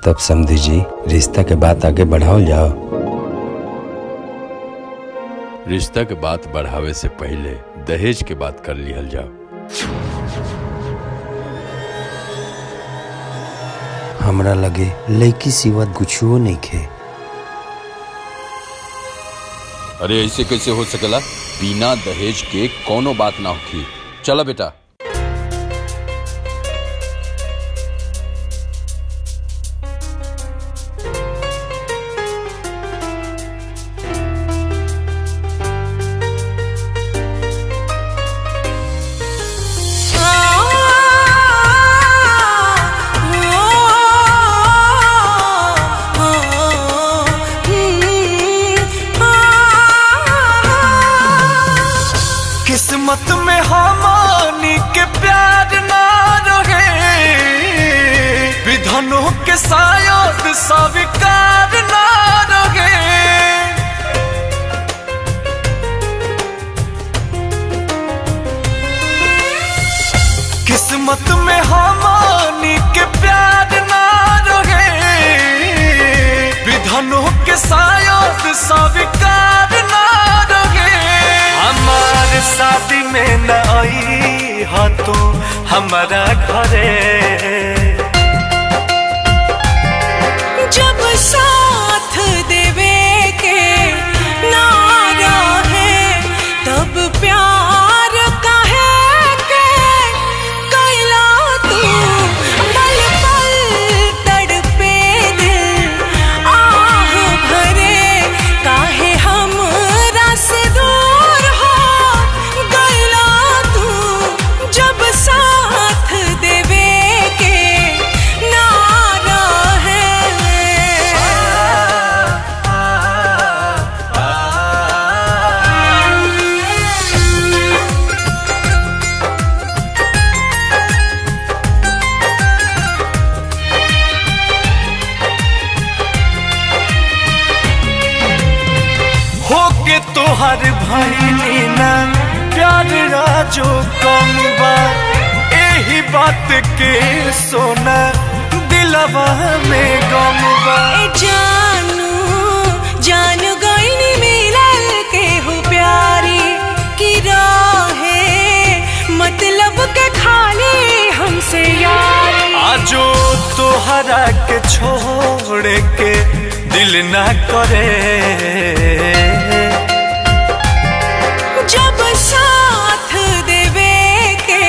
तब समझी जी रिश्ता के बात आगे बढ़ाओ जाओ। रिश्ता के बात बढ़ावे से पहले दहेज के बात कर लिहल जाओ। हमरा लगे लड़की सिवा कुछो नहीं खे। अरे ऐसे कैसे हो सकेला? बिना दहेज के कोनो बात ना होगी। चला बेटा। किस्मत में हमानी के प्यार ना रहे, विधनों के शायद स्वीकार ना रहे। किस्मत में हमानी के प्यार ना रहे, विधनों के शायद स्वीकार ना रहे। हमारे शादी में न आई हा तू हमारा घरे, जब साथ देवे के नारा है तब प्यार काहे के कैला तू। पल पल तड़पे दिल आह भरे, काहे हमरा से दूर हो गइला तू। जब साथ देवे के नारा है। होके तोहर भइली ना प्यार राजो कम बा, एही बात के सोना दिलवा में गम बा। जानू जानू गईनी मिलल के हो प्यारी की राहे, मतलब के खाली हमसे यारी। आजो तोहरा के छोड़ के दिल ना करे, जब साथ देवे के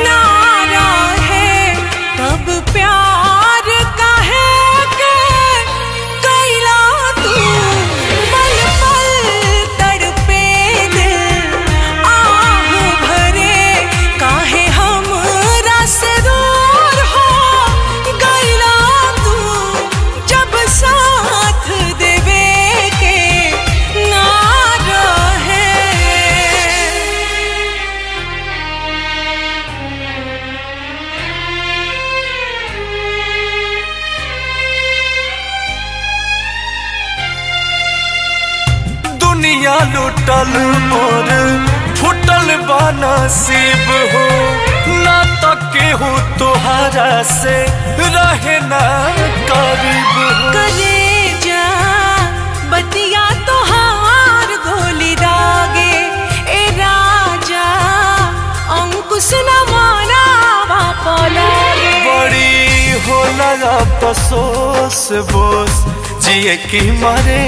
नारा है तब प्यार काहे के कैला तू। पल पल तड़पे दिल आह भरे, काहे हमरा से दूर हो गइला तू। जब साथ देवे के नारा है। दुनिया लुटल और फुटल बा नसीब हो, ना तके हो तोहरा से रहे ना करीब हो। कलेजा बतिया तोहार गोली दागे, ए राजा अंकुश न माना बापा लागे। बड़ी होला अफसोस बोस जिए की मरे।